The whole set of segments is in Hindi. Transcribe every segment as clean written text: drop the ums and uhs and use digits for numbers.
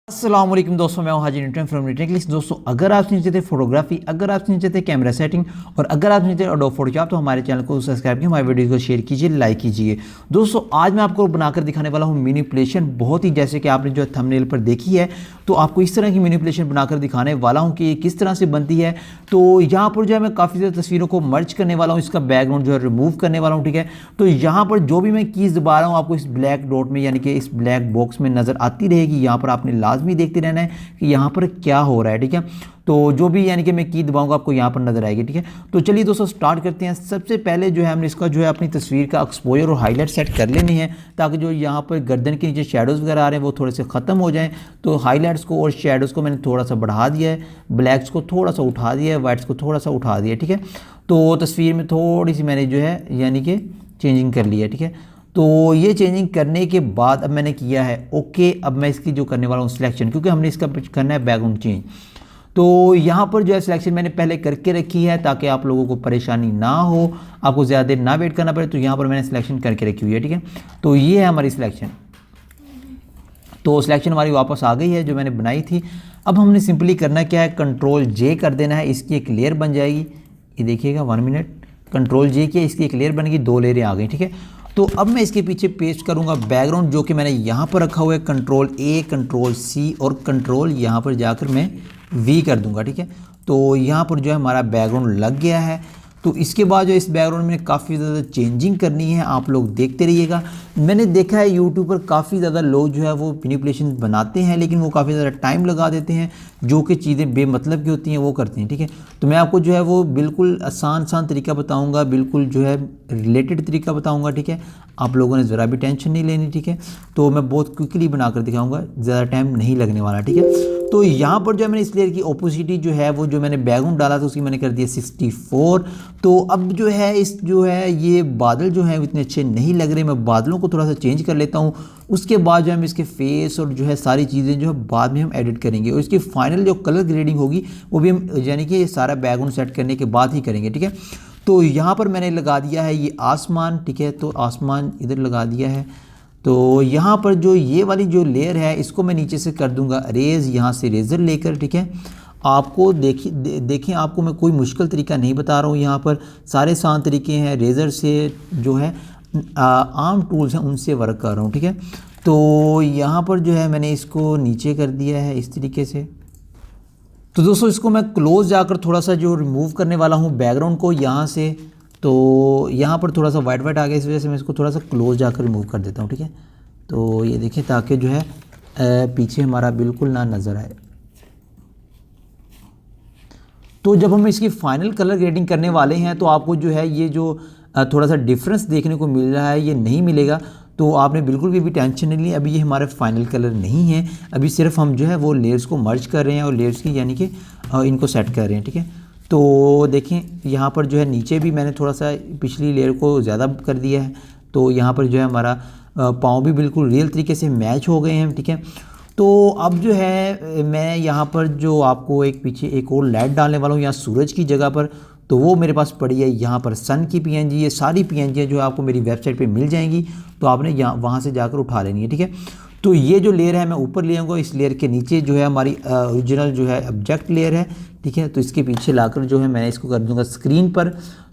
अस्सलाम वालेकुम दोस्तों, मैं हूं हाजी न्यूटन फ्रॉम न्यूटन। दोस्तों, अगर आप सीखना चाहते फोटोग्राफी, अगर आप सीखना चाहते कैमरा सेटिंग और अगर आप सीखना चाहते एडोब फोटोशॉप, तो हमारे चैनल को सब्सक्राइब कीजिए, हमारे वीडियो को शेयर कीजिए, लाइक कीजिए। दोस्तों, आज मैं आपको बनाकर दिखाने वाला हूं मैनिपुलेशन, बहुत ही जैसे कि आपने जो थंबनेल पर देखी है, तो आपको इस तरह की मैनिपुलेशन बनाकर दिखाने वाला हूँ कि ये किस तरह से बनती है। तो यहाँ पर जो है मैं काफ़ी ज़्यादा तस्वीरों को मर्ज करने वाला हूँ, इसका बैकग्राउंड जो है रिमूव करने वाला हूँ, ठीक है। तो यहाँ पर जो भी मैं कीज़ दबा रहा हूँ आपको इस ब्लैक डॉट में यानी कि इस ब्लैक बॉक्स में नज़र आती रहेगी। यहाँ पर आपने लाजमी देखते रहना है कि यहाँ पर क्या हो रहा है, ठीक है। तो जो भी यानी कि मैं की दबाऊंगा आपको यहाँ पर नजर आएगी, ठीक है। तो चलिए दोस्तों स्टार्ट करते हैं। सबसे पहले जो है हमने इसका जो है अपनी तस्वीर का एक्सपोजर और हाईलाइट सेट कर लेनी है, ताकि जो यहाँ पर गर्दन के नीचे शेडोज़ वगैरह आ रहे हैं वो थोड़े से ख़त्म हो जाएं। तो हाईलाइट्स को और शेडोज़ को मैंने थोड़ा सा बढ़ा दिया है, ब्लैक्स को थोड़ा सा उठा दिया है, वाइट्स को थोड़ा सा उठा दिया है, ठीक है। तो तस्वीर में थोड़ी सी मैंने जो है यानी कि चेंजिंग कर ली है, ठीक है। तो ये चेंजिंग करने के बाद अब मैंने किया है ओके। अब मैं इसकी जो करने वाला हूँ सिलेक्शन, क्योंकि हमने इसका करना है बैकग्राउंड चेंज। तो यहाँ पर जो है सिलेक्शन मैंने पहले करके रखी है ताकि आप लोगों को परेशानी ना हो, आपको ज़्यादा देर ना वेट करना पड़े। तो यहाँ पर मैंने सिलेक्शन करके रखी हुई है, ठीक है। तो ये है हमारी सिलेक्शन। तो सिलेक्शन हमारी वापस आ गई है जो मैंने बनाई थी। अब हमने सिंपली करना क्या है, कंट्रोल जे कर देना है, इसकी एक लेयर बन जाएगी। ये देखिएगा 1 मिनट, कंट्रोल जे किया, इसकी एक लेयर बन गई, 2 लेयरें आ गई, ठीक है। तो अब मैं इसके पीछे पेस्ट करूंगा बैकग्राउंड जो कि मैंने यहाँ पर रखा हुआ है, कंट्रोल ए, कंट्रोल सी और कंट्रोल यहाँ पर जाकर मैं वी कर दूंगा, ठीक है। तो यहाँ पर जो है हमारा बैकग्राउंड लग गया है। तो इसके बाद जो इस बैकग्राउंड में काफ़ी ज़्यादा चेंजिंग करनी है, आप लोग देखते रहिएगा। मैंने देखा है यूट्यूब पर काफ़ी ज़्यादा लोग जो है वो मैनिपुलेशन बनाते हैं, लेकिन वो काफ़ी ज़्यादा टाइम लगा देते हैं, जो कि चीज़ें बेमतलब की होती हैं वो करते हैं, ठीक है। तो मैं आपको जो है वो बिल्कुल आसान तरीका बताऊँगा, बिल्कुल जो है रिलेटेड तरीका बताऊँगा, ठीक है। आप लोगों ने ज़रा भी टेंशन नहीं लेनी, ठीक है। तो मैं बहुत क्विकली बनाकर दिखाऊँगा, ज़्यादा टाइम नहीं लगने वाला, ठीक है। तो यहाँ पर जो है मैंने इस लेयर की ओपोसिटी जो है वो जो मैंने बैकग्राउंड डाला था उसकी मैंने कर दिया 64। तो अब जो है ये बादल जो हैं इतने अच्छे नहीं लग रहे, मैं बादलों को थोड़ा सा चेंज कर लेता हूँ। उसके बाद जो है हम इसके फेस और जो है सारी चीज़ें जो है बाद में हम एडिट करेंगे, और इसकी फाइनल जो कलर ग्रेडिंग होगी वो भी हम यानी कि ये सारा बैकग्राउंड सेट करने के बाद ही करेंगे, ठीक है। तो यहाँ पर मैंने लगा दिया है ये आसमान, ठीक है। तो आसमान इधर लगा दिया है। तो यहाँ पर जो ये वाली जो लेयर है इसको मैं नीचे से कर दूंगा अरेज, यहाँ से रेज़र लेकर, ठीक है। आपको देखें आपको मैं कोई मुश्किल तरीका नहीं बता रहा हूँ, यहाँ पर सारे आसान तरीके हैं। रेज़र से जो है आम टूल्स हैं उनसे वर्क कर रहा हूँ, ठीक है। तो यहाँ पर जो है मैंने इसको नीचे कर दिया है इस तरीके से। तो दोस्तों इसको मैं क्लोज जाकर थोड़ा सा जो रिमूव करने वाला हूँ बैकग्राउंड को यहाँ से। तो यहाँ पर थोड़ा सा वाइट आ गया, इस वजह से मैं इसको थोड़ा सा क्लोज जाकर रिमूव कर देता हूँ, ठीक है। तो ये देखें ताकि जो है पीछे हमारा बिल्कुल ना नज़र आए। तो जब हम इसकी फाइनल कलर ग्रेडिंग करने वाले हैं तो आपको जो है ये जो थोड़ा सा डिफरेंस देखने को मिल रहा है ये नहीं मिलेगा। तो आपने बिल्कुल भी टेंशन नहीं ली, अभी ये हमारे फाइनल कलर नहीं है, अभी सिर्फ हम जो है वो लेयर्स को मर्ज कर रहे हैं और लेयर्स की यानी कि इनको सेट कर रहे हैं, ठीक है। तो देखें यहाँ पर जो है नीचे भी मैंने थोड़ा सा पिछली लेयर को ज़्यादा कर दिया है। तो यहाँ पर जो है हमारा पाँव भी बिल्कुल रियल तरीके से मैच हो गए हैं, ठीक है। तो अब जो है मैं यहाँ पर जो आपको पीछे एक और लाइट डालने वाला हूँ यहाँ सूरज की जगह पर। तो वो मेरे पास पड़ी है यहाँ पर सन की पीएनजी। ये सारी पीएनजी जो है आपको मेरी वेबसाइट पे मिल जाएंगी, तो आपने वहाँ से जाकर उठा लेनी है, ठीक है। तो ये जो लेयर है मैं ऊपर ले आऊँगा, इस लेयर के नीचे जो है हमारी ओरिजिनल जो है ऑब्जेक्ट लेयर है, ठीक है। तो इसके पीछे लाकर जो है मैं इसको कर दूँगा स्क्रीन पर।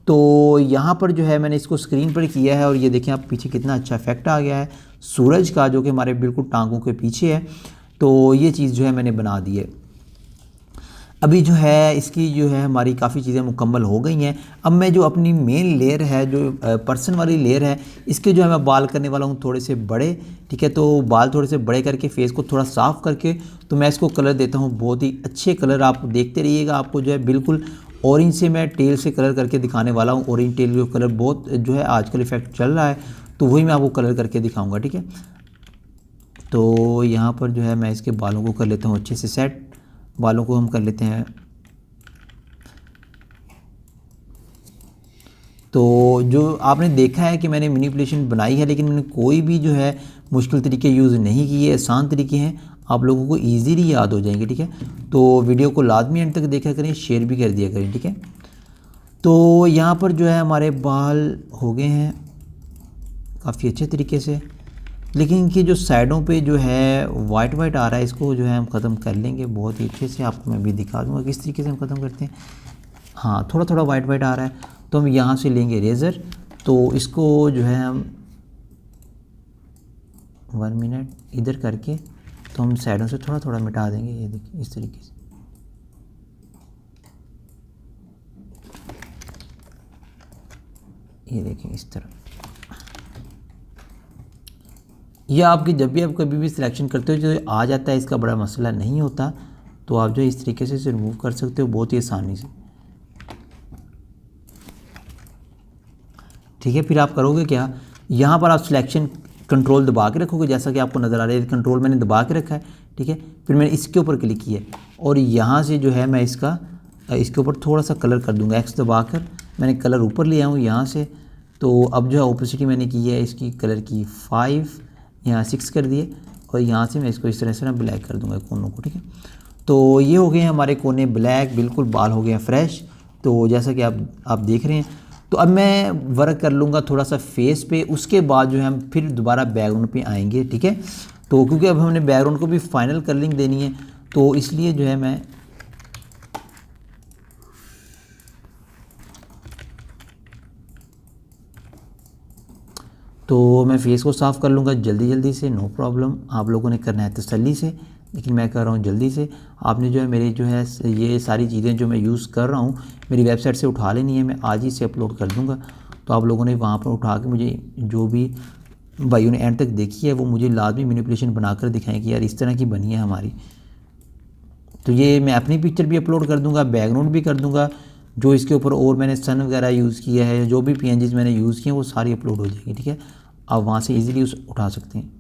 तो यहाँ पर जो है मैंने इसको स्क्रीन पर किया है और ये देखें आप पीछे कितना अच्छा इफेक्ट आ गया है सूरज का, जो कि हमारे बिल्कुल टांगों के पीछे है। तो ये चीज़ जो है मैंने बना दी है। अभी जो है इसकी जो है हमारी काफ़ी चीज़ें मुकम्मल हो गई हैं। अब मैं जो अपनी मेन लेयर है जो पर्सन वाली लेयर है इसके जो है मैं बाल करने वाला हूँ थोड़े से बड़े, ठीक है। तो बाल थोड़े से बड़े करके फेस को थोड़ा साफ़ करके तो मैं इसको कलर देता हूँ, बहुत ही अच्छे कलर आप देखते रहिएगा। आपको जो है बिल्कुल ऑरेंज से मैं टेल से कलर करके दिखाने वाला हूँ। ऑरेंज टेल जो कलर बहुत जो है आजकल इफेक्ट चल रहा है, तो वही मैं आपको कलर करके दिखाऊँगा, ठीक है। तो यहाँ पर जो है मैं इसके बालों को कर लेता हूँ अच्छे से सेट। बालों को हम कर लेते हैं। तो जो आपने देखा है कि मैंने मैनिपुलेशन बनाई है, लेकिन मैंने कोई भी जो है मुश्किल तरीके यूज़ नहीं किए, आसान तरीके हैं, आप लोगों को ईजीली याद हो जाएंगे, ठीक है। तो वीडियो को लाजमी एंड तक देखा करें, शेयर भी कर दिया करें, ठीक है। तो यहाँ पर जो है हमारे बाल हो गए हैं काफ़ी अच्छे तरीके से। लेकिन इनकी जो साइडों पे जो है वाइट वाइट आ रहा है, इसको जो है हम ख़त्म कर लेंगे बहुत ही अच्छे से। आपको मैं भी दिखा दूँगा किस तरीके से हम ख़त्म करते हैं। हाँ, थोड़ा थोड़ा वाइट वाइट आ रहा है, तो हम यहाँ से लेंगे रेज़र, तो इसको जो है हम 1 मिनट इधर करके तो हम साइडों से थोड़ा थोड़ा मिटा देंगे। ये देखिए इस तरीके से। ये देखें इस तरह। यह आपकी जब भी आप कभी भी सिलेक्शन करते हो जो आ जाता है, इसका बड़ा मसला नहीं होता, तो आप जो इस तरीके से इसे रिमूव कर सकते हो बहुत ही आसानी से। ठीक है, फिर आप करोगे क्या, यहाँ पर आप सिलेक्शन कंट्रोल दबा के रखोगे, जैसा कि आपको नज़र आ रहा है कंट्रोल मैंने दबा के रखा है। ठीक है, फिर मैंने इसके ऊपर क्लिक किया और यहाँ से जो है मैं इसके ऊपर थोड़ा सा कलर कर दूँगा। एक्स दबा कर मैंने कलर ऊपर लिया हूँ यहाँ से। तो अब जो है ओपेसिटी मैंने की है इसकी कलर की 5, यहाँ 6 कर दिए और यहाँ से मैं इसको इस तरह से ना ब्लैक कर दूँगा कोनों को। ठीक है, तो ये हो गए हैं हमारे कोने ब्लैक, बिल्कुल बाल हो गए हैं फ्रेश। तो जैसा कि आप देख रहे हैं, तो अब मैं वर्क कर लूँगा थोड़ा सा फेस पे, उसके बाद जो है हम फिर दोबारा बैकग्राउंड पे आएंगे। ठीक है, तो क्योंकि अब हमने बैकग्राउंड को भी फाइनल कलरिंग देनी है, तो इसलिए जो है मैं फेस को साफ़ कर लूँगा जल्दी जल्दी से, नो प्रॉब्लम। आप लोगों ने करना है तसल्ली से, लेकिन मैं कर रहा हूँ जल्दी से। आपने जो है मेरे जो है ये सारी चीज़ें जो मैं यूज़ कर रहा हूँ मेरी वेबसाइट से उठा लेनी है, मैं आज ही से अपलोड कर दूँगा। तो आप लोगों ने वहाँ पर उठा के मुझे, जो भी भाइयों ने एंड तक देखी है वो मुझे लाजमी मैनिपुलेशन बनाकर दिखाएं कि यार इस तरह की बनी है हमारी। तो ये मैं अपनी पिक्चर भी अपलोड कर दूँगा, बैकग्राउंड भी कर दूँगा, जो इसके ऊपर और मैंने सन वगैरह यूज़ किया है, जो भी PNGs मैंने यूज़ किए हैं वो सारी अपलोड हो जाएगी। ठीक है, आप वहाँ से ईज़िली उठा सकते हैं।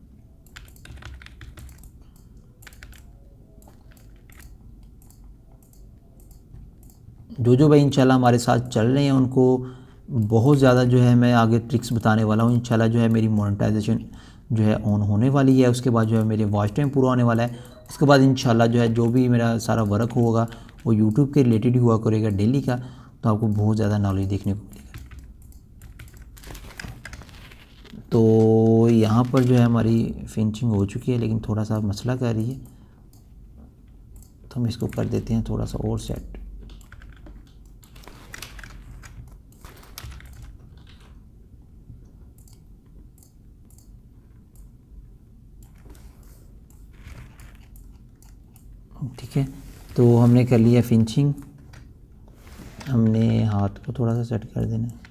जो भाई इंशाल्लाह हमारे साथ चल रहे हैं उनको बहुत ज़्यादा जो है मैं आगे ट्रिक्स बताने वाला हूँ। इंशाल्लाह जो है मेरी मोनेटाइजेशन जो है ऑन होने वाली है, उसके बाद जो है मेरे वॉच टाइम पूरा होने वाला है। उसके बाद इंशाल्लाह जो है जो भी मेरा सारा वर्क होगा वो यूट्यूब के रिलेटेड ही हुआ करेगा डेली का, तो आपको बहुत ज़्यादा नॉलेज देखने को मिलेगा। तो यहाँ पर जो है हमारी फिनिशिंग हो चुकी है, लेकिन थोड़ा सा मसला कर रही है, तो हम इसको कर देते हैं थोड़ा सा और सेट। ठीक है, तो हमने कर लिया फिनिशिंग, हमने हाथ को थोड़ा सा सेट कर देना है।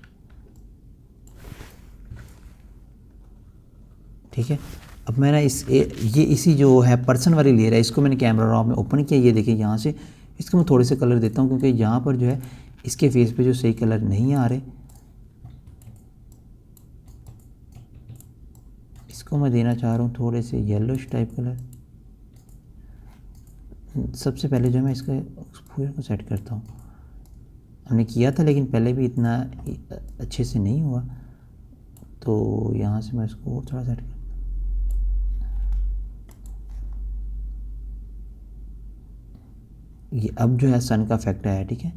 ठीक है, अब मैंने ये इसी जो है पर्सन वाली लेयर है इसको मैंने कैमरा रॉ में ओपन किया। ये देखिए यहाँ से इसको मैं थोड़े से कलर देता हूँ, क्योंकि यहाँ पर जो है इसके फेस पे जो सही कलर नहीं आ रहे, इसको मैं देना चाह रहा हूँ थोड़े से येलोइश टाइप कलर। सबसे पहले जो है मैं इसका पूरे को सेट करता हूँ। हमने किया था लेकिन पहले भी इतना अच्छे से नहीं हुआ, तो यहाँ से मैं इसको और थोड़ा सेट कर, ये अब जो है सन का इफेक्ट आया। ठीक है,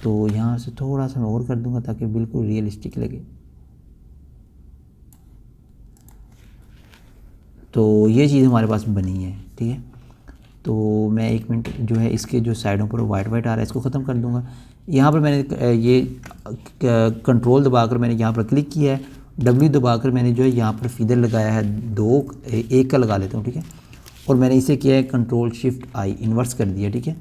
तो यहाँ से थोड़ा सा मैं और कर दूंगा ताकि बिल्कुल रियलिस्टिक लगे। तो ये चीज़ हमारे पास बनी है। ठीक है, तो मैं 1 मिनट जो है इसके जो साइडों पर वाइट वाइट आ रहा है इसको ख़त्म कर दूंगा। यहाँ पर मैंने ये कंट्रोल दबाकर मैंने यहाँ पर क्लिक किया है, W दबाकर मैंने जो है यहाँ पर फीदर लगाया है, 1 का लगा लेता हूँ। ठीक है, और मैंने इसे किया है Ctrl+Shift+I इन्वर्स कर दिया। ठीक है,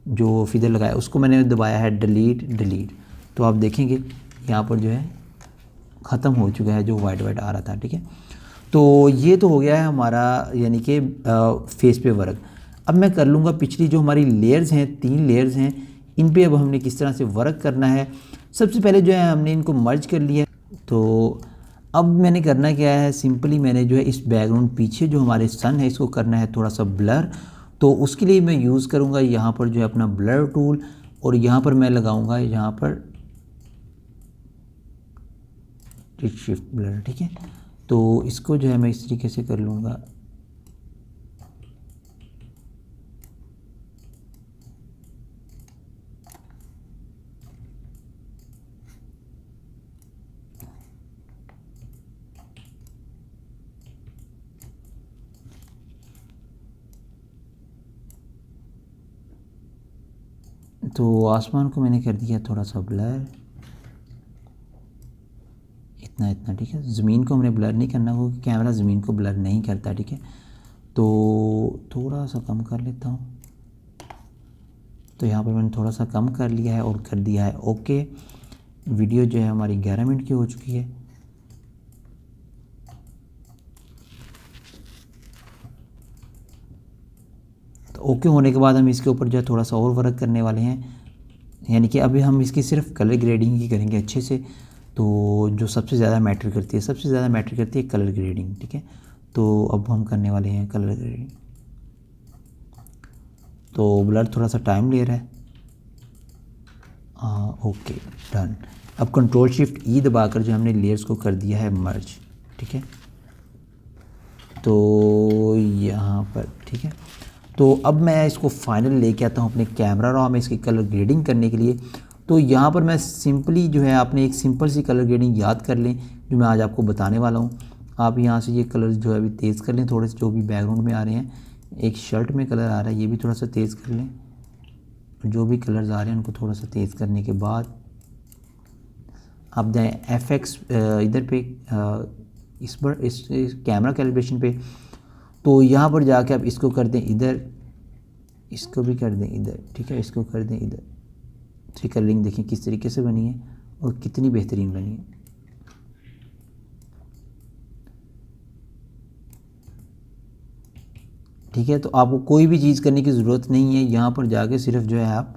जो फीदर लगाया उसको मैंने दबाया है डिलीट, तो आप देखेंगे यहाँ पर जो है ख़त्म हो चुका है जो वाइट वाइट आ रहा था। ठीक है, तो ये तो हो गया है हमारा यानी कि फेस पे वर्क। अब मैं कर लूँगा पिछली जो हमारी लेयर्स हैं, 3 लेयर्स हैं, इन पे अब हमने किस तरह से वर्क करना है। सबसे पहले जो है हमने इनको मर्ज कर लिया। तो अब मैंने करना क्या है, सिंपली मैंने जो है इस बैकग्राउंड पीछे जो हमारे सन है इसको करना है थोड़ा सा ब्लर। तो उसके लिए मैं यूज़ करूँगा यहाँ पर जो है अपना ब्लर टूल, और यहाँ पर मैं लगाऊँगा यहाँ पर शिफ्ट ब्लर। ठीक है, तो इसको जो है मैं इस तरीके से कर लूँगा। तो आसमान को मैंने कर दिया थोड़ा सा ब्लर, इतना इतना, ठीक है। ज़मीन को हमने ब्लर नहीं करना क्योंकि कैमरा ज़मीन को ब्लर नहीं करता, ठीक है। तो थोड़ा सा कम कर लेता हूँ। तो यहाँ पर मैंने थोड़ा सा कम कर लिया है और कर दिया है ओके। वीडियो जो है हमारी 11 मिनट की हो चुकी है। तो ओके होने के बाद हम इसके ऊपर जो है थोड़ा सा और वर्क करने वाले हैं, यानी कि अभी हम इसकी सिर्फ कलर ग्रेडिंग ही करेंगे अच्छे से। तो जो सबसे ज़्यादा मैटर करती है, सबसे ज़्यादा मैटर करती है कलर ग्रेडिंग, ठीक है। तो अब हम करने वाले हैं कलर ग्रेडिंग। तो ब्लर थोड़ा सा टाइम ले रहा है। Okay done. अब कंट्रोल शिफ्ट ई दबाकर जो हमने लेयर्स को कर दिया है मर्ज, ठीक है। तो यहाँ पर ठीक है। तो अब मैं इसको फाइनल लेके आता हूँ अपने कैमरा रॉ में इसकी कलर ग्रेडिंग करने के लिए। तो यहाँ पर मैं सिंपली जो है आपने एक सिंपल सी कलर ग्रेडिंग याद कर लें जो मैं आज आपको बताने वाला हूँ। आप यहाँ से ये कलर जो है अभी तेज़ कर लें थोड़े से, जो भी बैकग्राउंड में आ रहे हैं। एक शर्ट में कलर आ रहा है, ये भी थोड़ा सा तेज़ कर लें। जो भी कलर्स आ रहे हैं उनको थोड़ा सा तेज़ करने के बाद आप जाएँ FX इधर पे इस पर इस कैमरा कैलिब्रेशन पे। तो यहाँ पर जाके आप इसको कर दें इधर, इसको भी कर दें इधर, ठीक है। इसको कर दें इधर। तो कलरिंग देखें किस तरीके से बनी है और कितनी बेहतरीन बनी है। ठीक है। तो आपको कोई भी चीज़ करने की ज़रूरत नहीं है, यहाँ पर जाके सिर्फ जो है आप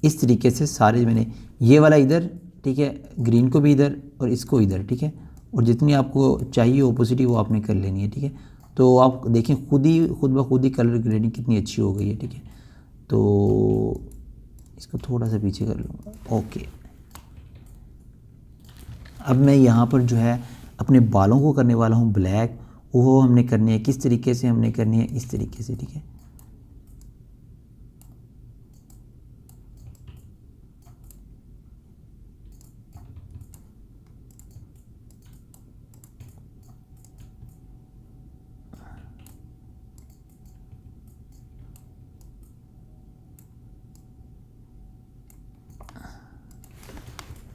इस तरीके से सारे, मैंने ये वाला इधर, ठीक है, ग्रीन को भी इधर और इसको इधर, ठीक है। और जितनी आपको चाहिए ओपोसिटी वो आपने कर लेनी है, ठीक है। तो आप देखें खुद ब खुद ही कलर ग्रेडिंग कितनी अच्छी हो गई है, ठीक है। तो इसको थोड़ा सा पीछे कर लूँगा, ओके। अब मैं यहाँ पर जो है अपने बालों को करने वाला हूँ ब्लैक। वो हमने करनी है किस तरीके से, हमने करनी है इस तरीके से, ठीक है।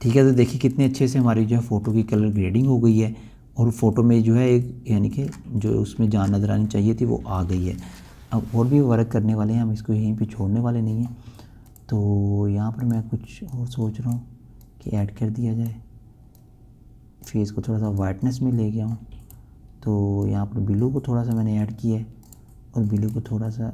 ठीक है। तो देखिए कितने अच्छे से हमारी जो है फ़ोटो की कलर ग्रेडिंग हो गई है और फ़ोटो में जो है एक, यानी कि जो उसमें जान नज़र आनी चाहिए थी वो आ गई है। अब और भी वर्क करने वाले हैं, हम इसको यहीं पे छोड़ने वाले नहीं हैं। तो यहाँ पर मैं कुछ और सोच रहा हूँ कि ऐड कर दिया जाए, फेस को थोड़ा सा वाइटनेस में ले गया हूँ। तो यहाँ पर ब्लू को थोड़ा सा मैंने ऐड किया है और ब्लू को थोड़ा सा,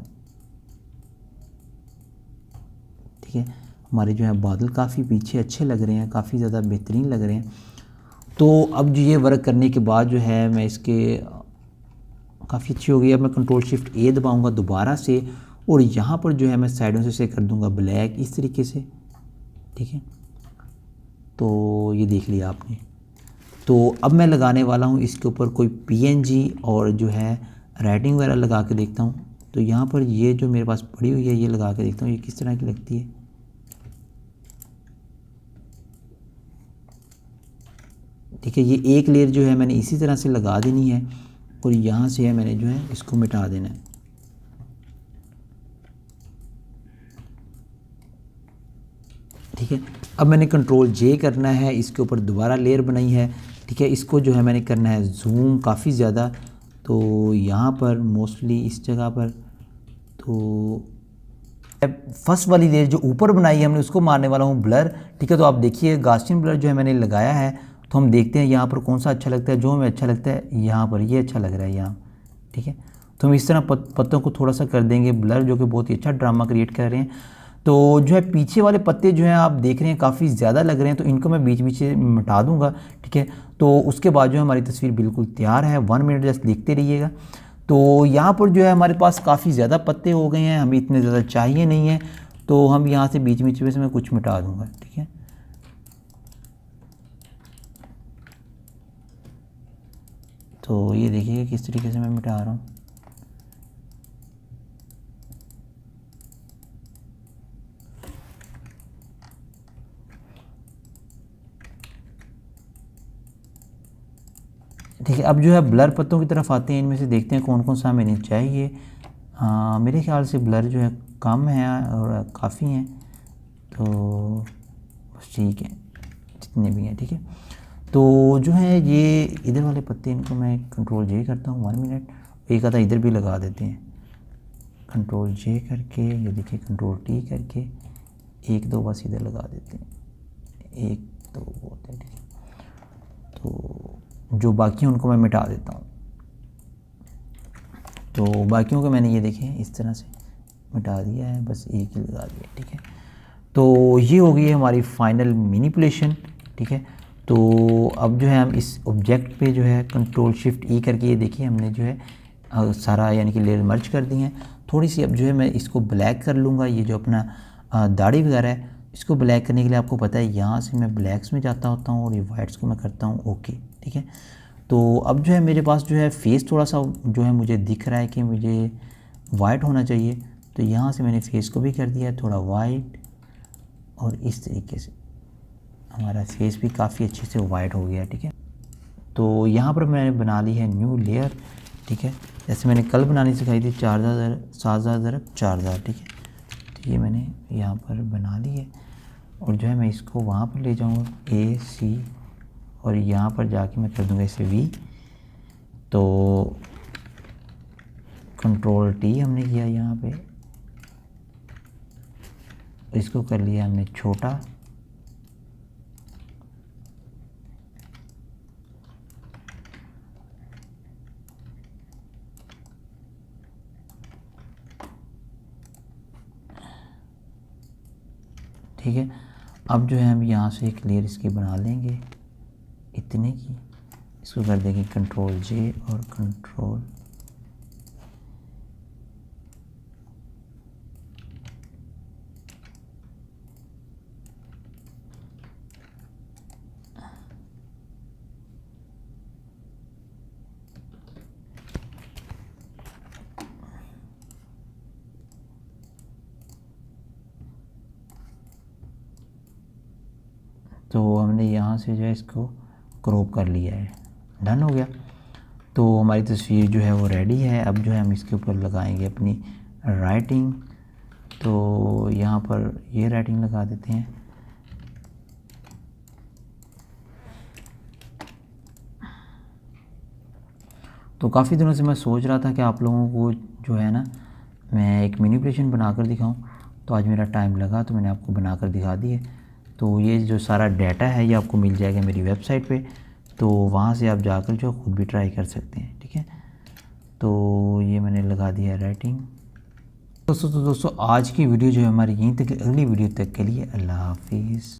ठीक है। हमारे जो है बादल काफ़ी पीछे अच्छे लग रहे हैं, काफ़ी ज़्यादा बेहतरीन लग रहे हैं। तो अब जो ये वर्क करने के बाद जो है मैं इसके काफ़ी अच्छी हो गई। अब मैं कंट्रोल शिफ्ट ए दबाऊंगा दोबारा से और यहाँ पर जो है मैं साइडों से कर दूंगा ब्लैक इस तरीके से, ठीक है। तो ये देख लिया आपने। तो अब मैं लगाने वाला हूँ इसके ऊपर कोई PNG और जो है राइटिंग वगैरह लगा के देखता हूँ। तो यहाँ पर ये जो मेरे पास पड़ी हुई है ये लगा के देखता हूँ ये किस तरह की लगती है। ठीक है। ये एक लेयर जो है मैंने इसी तरह से लगा देनी है और यहाँ से है मैंने जो है इसको मिटा देना है। ठीक है। अब मैंने कंट्रोल J करना है, इसके ऊपर दोबारा लेयर बनाई है, ठीक है। इसको जो है मैंने करना है जूम काफ़ी ज़्यादा। तो यहाँ पर मोस्टली इस जगह पर, तो फर्स्ट वाली लेयर जो ऊपर बनाई है हमने उसको मारने वाला हूँ ब्लर, ठीक है। तो आप देखिए गॉसियन ब्लर जो है मैंने लगाया है। तो हम देखते हैं यहाँ पर कौन सा अच्छा लगता है। जो हमें अच्छा लगता है यहाँ पर ये अच्छा लग रहा है यहाँ, ठीक है। तो हम इस तरह पत्तों को थोड़ा सा कर देंगे ब्लर, जो कि बहुत ही अच्छा ड्रामा क्रिएट कर रहे हैं। तो जो है पीछे वाले पत्ते जो हैं आप देख रहे हैं काफ़ी ज़्यादा लग रहे हैं, तो इनको मैं बीच बीच से मिटा दूंगा, ठीक है। तो उसके बाद जो है हमारी तस्वीर बिल्कुल तैयार है। 1 मिनट जस्ट देखते रहिएगा। तो यहाँ पर जो है हमारे पास काफ़ी ज़्यादा पत्ते हो गए हैं, हमें इतने ज़्यादा चाहिए नहीं है। तो हम यहाँ से बीच बीच में से मैं कुछ मिटा दूँगा, ठीक है। तो ये देखिए किस तरीके से मैं मिटा रहा हूँ। ठीक है। अब जो है ब्लर पत्तों की तरफ आते हैं, इनमें से देखते हैं कौन कौन सा हमें चाहिए। मेरे ख्याल से ब्लर जो है कम है और काफ़ी हैं। तो बस ठीक है, जितने भी हैं ठीक है। तो जो है ये इधर वाले पत्ते, इनको मैं कंट्रोल जे करता हूँ 1 मिनट, एक आधा इधर भी लगा देते हैं, कंट्रोल जे करके, ये देखिए कंट्रोल टी करके, एक दो बस इधर लगा देते हैं, एक दो बहुत है ठीक है। तो जो बाकी हैं उनको मैं मिटा देता हूँ। तो बाकियों को मैंने ये देखें इस तरह से मिटा दिया है, बस एक ही लगा दिया ठीक है। तो ये हो गई है हमारी फाइनल मैनिपुलेशन ठीक है। तो अब जो है हम इस ऑब्जेक्ट पे जो है कंट्रोल शिफ्ट ई करके, ये देखिए हमने जो है सारा यानी कि लेयर मर्ज कर दी हैं। थोड़ी सी अब जो है मैं इसको ब्लैक कर लूँगा, ये जो अपना दाढ़ी वगैरह है इसको ब्लैक करने के लिए आपको पता है यहाँ से मैं ब्लैक्स में जाता होता हूँ और ये वाइट्स को मैं करता हूँ ओके ठीक है। तो अब जो है मेरे पास जो है फेस थोड़ा सा जो है मुझे दिख रहा है कि मुझे वाइट होना चाहिए, तो यहाँ से मैंने फेस को भी कर दिया थोड़ा वाइट, और इस तरीके से हमारा फेस भी काफ़ी अच्छे से वाइट हो गया ठीक है। तो यहाँ पर मैंने बना ली है न्यू लेयर ठीक है, जैसे मैंने कल बनानी सिखाई थी 4000 ठीक है। तो ये मैंने यहाँ पर बना ली है, और जो है मैं इसको वहाँ पर ले जाऊँगा ए सी, और यहाँ पर जाके मैं कर दूँगा इसे वी। तो कंट्रोल टी हमने किया यहाँ पे, इसको कर लिया हमने छोटा, ठीक है। अब जो है हम यहाँ से एक लेयर इसकी बना लेंगे इतने की, इसको कर देंगे कंट्रोल जे और कंट्रोल, तो हमने यहाँ से जो है इसको क्रॉप कर लिया है, डन हो गया। तो हमारी तस्वीर जो है वो रेडी है। अब जो है हम इसके ऊपर लगाएंगे अपनी राइटिंग, तो यहाँ पर ये राइटिंग लगा देते हैं। तो काफ़ी दिनों से मैं सोच रहा था कि आप लोगों को जो है ना मैं एक मैनिपुलेशन बनाकर दिखाऊं, तो आज मेरा टाइम लगा तो मैंने आपको बनाकर दिखा दी है। तो ये जो सारा डाटा है ये आपको मिल जाएगा मेरी वेबसाइट पे, तो वहाँ से आप जाकर जो खुद भी ट्राई कर सकते हैं ठीक है। तो ये मैंने लगा दिया राइटिंग। दोस्तों आज की वीडियो जो है हमारी यहीं तक, अगली वीडियो तक के लिए अल्लाह हाफिज़।